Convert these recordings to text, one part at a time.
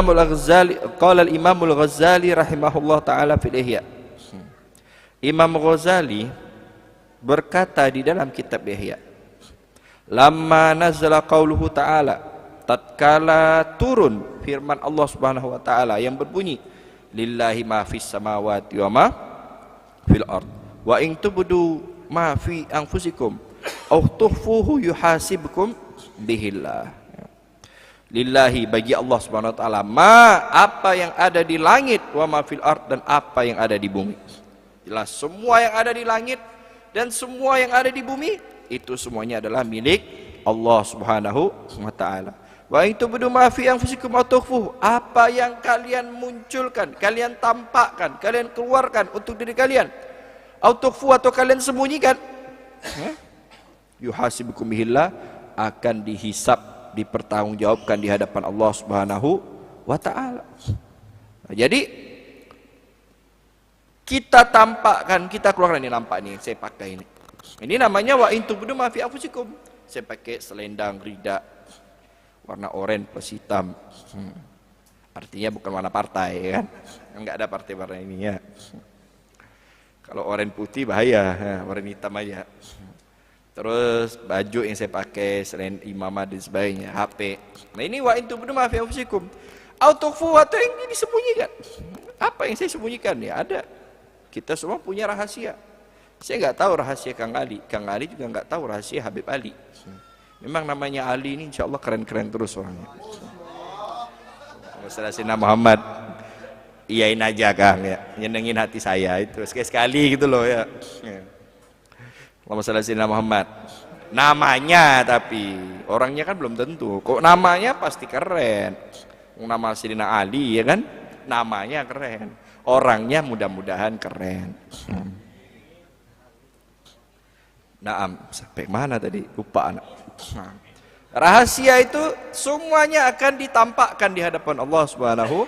Al-Ghazali, qala al-Imam Al-Ghazali rahimahullah taala fil Ihya. Imam Ghazali berkata di dalam kitab Ihya, lamma nazala qauluhu ta'ala, tatkala turun firman Allah Subhanahu wa taala yang berbunyi lillahi ma fis samawati wa ma fil ard wa in tubdu ma fi anfusikum aw tukhfuhu yuhasibkum bihillah. Lillahi, bagi Allah Subhanahu wa taala, ma, apa yang ada di langit, wa ma fil ard, dan apa yang ada di bumi. Jelas semua yang ada di langit dan semua yang ada di bumi itu semuanya adalah milik Allah Subhanahu wa taala. Wa in tubdu ma fi anfusikum aw tukhfuhu, apa yang kalian munculkan, kalian tampakkan, kalian keluarkan untuk diri kalian, aw tukhfu, atau kalian sembunyikan, yuhasibukum bihillah, akan dihisab, dipertanggungjawabkan di hadapan Allah Subhanahu wa taala. Nah, jadi kita tampakkan, kita keluarkan, ini nampak nih saya pakai ini. Ini namanya wa in tubdu ma fi anfusikum. Saya pakai selendang rida warna oranye plus hitam. Artinya bukan warna partai kan. Enggak ada partai warna ini ya. Kalau oranye putih bahaya, warna hitam aja. Terus baju yang saya pakai selain imamah dan sebagainya, HP. Nah ini wa in tubdu ma fi anfusikum aw tukhfu, atau yang ini disembunyikan. Apa yang saya sembunyikan ya ada. Kita semua punya rahasia. Saya nggak tahu rahasia Kang Ali. Kang Ali juga nggak tahu rahasia Habib Ali. Memang namanya Ali ini insya Allah keren-keren terus orangnya. Sayyidina Muhammad, iyain aja Kang ya, nyenengin hati saya itu sekali-sekali gitu loh ya. Allahumma shalli ala sayyidina Muhammad. Namanya tapi orangnya kan belum tentu. Kok namanya pasti keren. Nama Sayyidina Ali ya kan? Namanya keren. Orangnya mudah-mudahan keren. Naam, sampai mana tadi? Lupa anak. Rahasia itu semuanya akan ditampakkan di hadapan Allah Subhanahu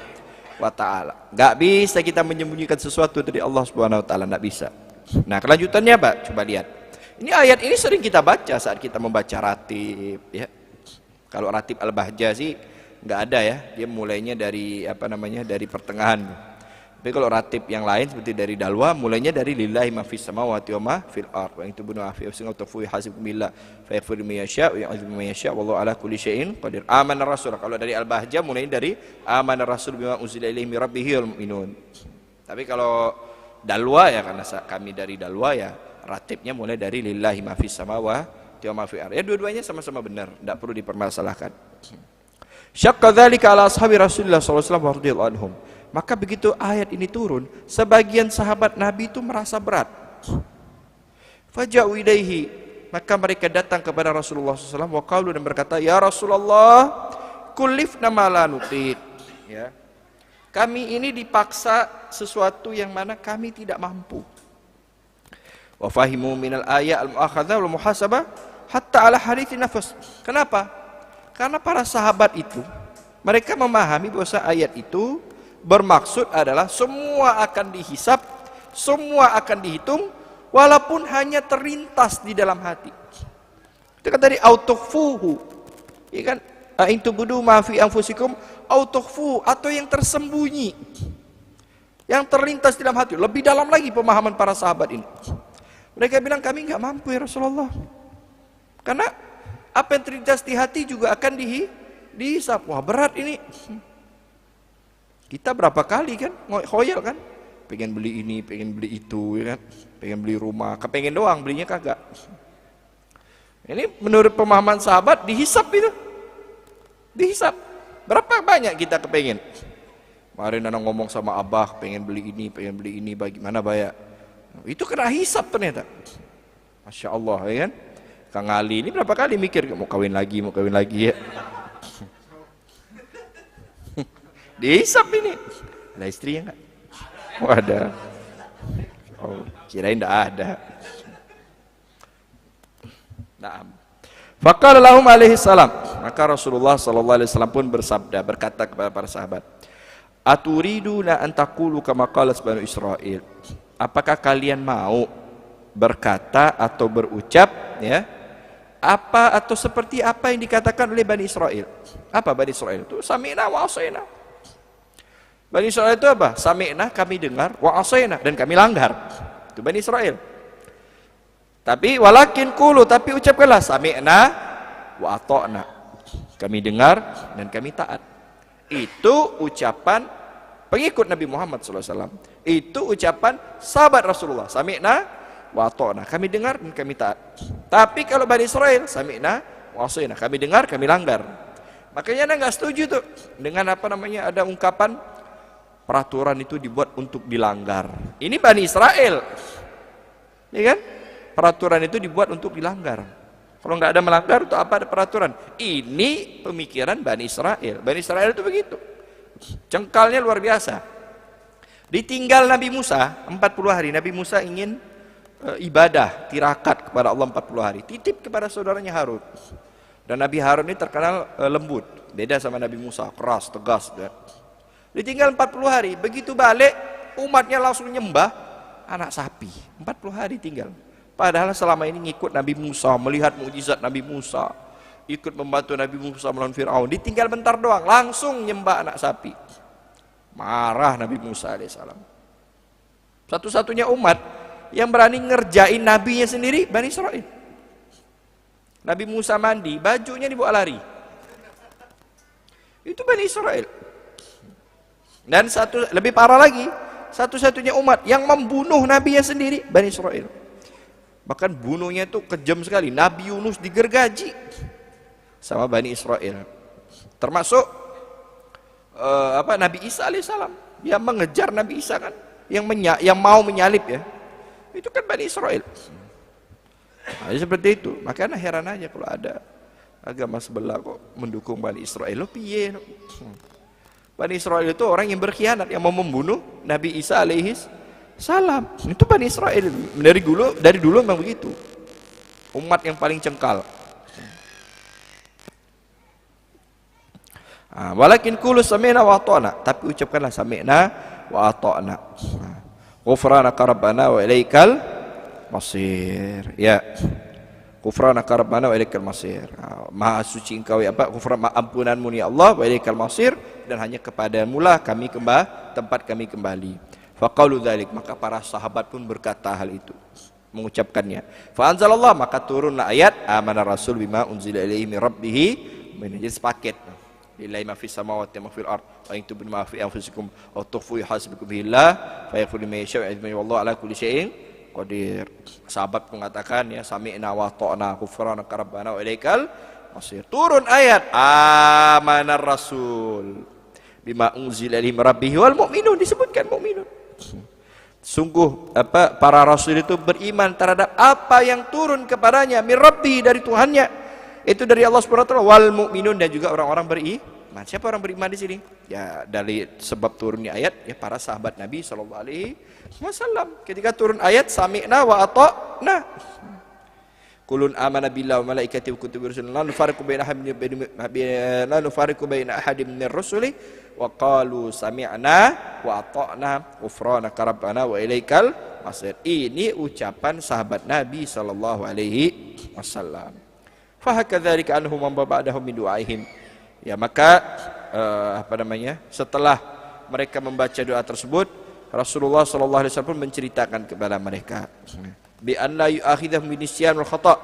wa taala. Enggak bisa kita menyembunyikan sesuatu dari Allah Subhanahu wa taala, enggak bisa. Nah, kelanjutannya Pak, coba lihat. Ini ayat ini sering kita baca saat kita membaca ratib ya. Kalau ratib Al-Bahjah sih nggak ada ya, dia mulainya dari dari pertengahan. Tapi kalau ratib yang lain seperti dari Dalwa mulainya dari lillahi ma fis samawati wa ma fil ard wa in tubdu ma fi anfusikum tukhfu yuhasibkum billah fa yaghfiru liman yasha' wa yu'adhibu man yasha' wallahu ala kulli syai'in qadir. Amana rasul. Kalau dari Al-Bahjah mulainya dari amana rasul bima unzila ilaihi min rabbih wal mu'minun. Tapi kalau Dalwa ya, karena kami dari Dalwa ya, ratibnya mulai dari lillahi ma fis samawati wa ma fil ard. Ya dua-duanya sama-sama benar, tidak perlu dipermasalahkan. Syaqqa dzalika ala ashabi Rasulullah sallallahu alaihi wasallam radhiyallahu anhum. Maka begitu ayat ini turun, sebagian sahabat Nabi itu merasa berat. Faja'u ilaihi, maka mereka datang kepada Rasulullah SAW wa qalu, dan berkata, ya Rasulullah, kullifna ma la nutiq. Ya. Kami ini dipaksa sesuatu yang mana kami tidak mampu. Wa fahimu minal ayat al-mu'akhadzah wal muhasabah hatta ala hadithi nafas. Kenapa? Karena para sahabat itu mereka memahami bahwa ayat itu bermaksud adalah semua akan dihisap, semua akan dihitung, walaupun hanya terlintas di dalam hati. Itu kan tadi autukhfuhu, ya kan? In tubdu ma fi anfusikum autukhfu, atau yang tersembunyi, yang terlintas di dalam hati. Lebih dalam lagi pemahaman para sahabat ini. Mereka bilang kami nggak mampu ya Rasulullah, karena apa yang terlintas di hati juga akan dihisap. Wah berat ini. Kita berapa kali kan khoyal kan, pengen beli ini, pengen beli itu, ya kan? Pengen beli rumah, kepengen doang, belinya kagak. Ini menurut pemahaman sahabat dihisap itu, dihisap. Berapa banyak kita kepengen? Kemarin anak ngomong sama abah, pengen beli ini, bagaimana bayar? Itu kena hisap ternyata. Masya Allah ya kan. Kang Ali ini berapa kali mikir mau kawin lagi ya. Dihisap ini. Ada istrinya enggak? Oh ada. Oh, kirain enggak ada. Naam. Faqala lahum alaihi salam. Maka Rasulullah sallallahu alaihi wasallam pun bersabda, berkata kepada para sahabat, "Aturiduna an taqulu kama qala Bani Israil?" Apakah kalian mau berkata atau berucap ya? Apa atau seperti apa yang dikatakan oleh Bani Israil? Apa Bani Israil itu? Sami'na wa asaina. Bani Israel itu apa? Sami'na, kami dengar, wa asaina, dan kami langgar. Itu Bani Israel. Tapi walakin qulu, tapi ucapkanlah sami'na wa ata'na. Kami dengar dan kami taat. Itu ucapan pengikut Nabi Muhammad SAW. Itu ucapan sahabat Rasulullah. Sami'na wa ata'na. Kami dengar dan kami taat. Tapi kalau Bani Israel, sami'na wa asaina. Kami dengar, kami langgar. Makanya Anda nggak setuju tuh dengan apa namanya, ada ungkapan peraturan itu dibuat untuk dilanggar. Ini Bani Israel, ya kan? Peraturan itu dibuat untuk dilanggar. Kalau nggak ada melanggar, itu apa ada peraturan? Ini pemikiran Bani Israel. Bani Israel itu begitu, cengkalnya luar biasa. Ditinggal Nabi Musa 40 hari. Nabi Musa ingin ibadah tirakat kepada Allah 40 hari. Titip kepada saudaranya Harun. Dan Nabi Harun ini terkenal lembut, beda sama Nabi Musa, keras, tegas. Ditinggal 40 hari, begitu balik umatnya langsung nyembah anak sapi. 40 hari tinggal. Padahal selama ini ngikut Nabi Musa, melihat mukjizat Nabi Musa, ikut membantu Nabi Musa melawan Fir'aun. Ditinggal bentar doang, langsung nyembah anak sapi. Marah Nabi Musa alaihissalam. Satu-satunya umat yang berani ngerjain nabinya sendiri, Bani Israel. Nabi Musa mandi, bajunya dibawa lari. Itu Bani Israel. Dan satu lebih parah lagi, satu-satunya umat yang membunuh nabinya sendiri, Bani Israel. Bahkan bunuhnya itu kejam sekali. Nabi Yunus digergaji sama Bani Israel. Termasuk Nabi Isa alaihissalam, yang mengejar Nabi Isa kan, yang mau menyalib ya. Itu kan Bani Israel. Nah, seperti itu. Makanya heran aja kalau ada agama sebelah kok mendukung Bani Israel. Lo piye? Bani Israel itu orang yang berkhianat, yang mau membunuh Nabi Isa alaihis salam. Itu Bani Israel. Dari dulu memang begitu. Umat yang paling cengkal. Walakin qulu sami'na wa ata'na, tapi ucapkanlah sami'na wa ata'na. Ghufranaka rabbana wa ilaikal masir. Ya. Ghufranaka rabbana wa ilaikal masir. Maha suci engkau ya apa? Ampunanmu ya Allah, wa ilaikal masir, dan hanya kepadamu lah tempat kami kembali. Faqalu dzalik, maka para sahabat pun berkata hal itu, mengucapkannya. Fa anzalallah, maka turunlah ayat amana rasul bima unzila ilaihi min rabbih. Jadi sepaket. Lillahi ma fis samawati wa ma fil ard wa in tubdu ma fi anfusikum aw tukhfu yuhasibukum billah fa yaghfiru liman yasha' wa wallahu ala kulli syai'in qadir. Sahabat mengatakan ya sami'na wa ta'na ghufranaka rabbana wa ilaikal masir. Turun ayat amanar rasul bima unzila ilaihi min rabbih wal mu'minun, disebutkan mukminun. Sungguh para rasul itu beriman terhadap apa yang turun kepadanya min rabbi, dari Tuhannya. Itu dari Allah Subhanahu wa taala, wal mu'minun, dan juga orang-orang beriman. Siapa orang beriman di sini? Ya dari sebab turunnya ayat ya para sahabat Nabi sallallahu alaihi wasallam. Ketika turun ayat sami'na wa ata'na. Qulun amana billahi wa malaikatihi wa kutubihi wa rusulihi la nufariqu baina ahadin minir rusuli wa qalu sami'na wa ata'na ghufranaka rabbana wa ilaikal masir. Ini ucapan sahabat Nabi sallallahu alaihi wasallam. Fahakadzalika anhum wa ba'dahum min du'aihim. Ya maka setelah mereka membaca doa tersebut, Rasulullah sallallahu alaihi wasallam menceritakan kepada mereka bi an la yu'akhidhahum bi nisyan wal khata'.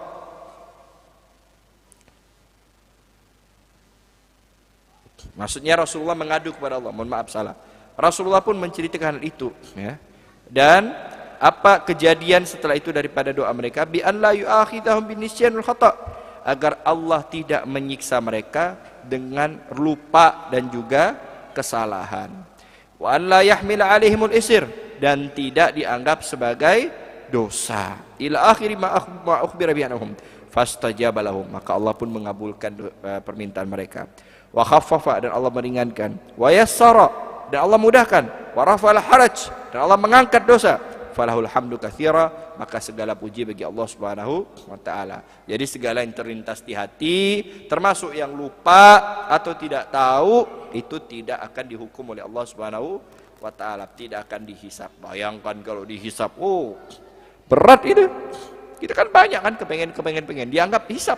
Maksudnya Rasulullah mengadu kepada Allah, mohon maaf salah. Rasulullah pun menceritakan hal itu ya. Dan apa kejadian setelah itu daripada doa mereka, bi an la yu'akhidhahum bi nisyan wal khata', agar Allah tidak menyiksa mereka dengan lupa dan juga kesalahan. Wa an la yahmila alaihimul isr, dan tidak dianggap sebagai dosa. Ila akhiri ma ukhbira bi anhum fastajaba lahum, maka Allah pun mengabulkan permintaan mereka. Wa khaffafa, dan Allah meringankan. Wa yassara, dan Allah mudahkan. Wa rafa'al haraj, dan Allah mengangkat dosa. Falahul hamdu katsira, maka segala puji bagi Allah Subhanahu wa taala. Jadi segala yang terlintas di hati, termasuk yang lupa atau tidak tahu, itu tidak akan dihukum oleh Allah Subhanahu wa taala, tidak akan dihisab. Bayangkan kalau dihisab, berat itu. Kita kan banyak kan kepengen dianggap hisab.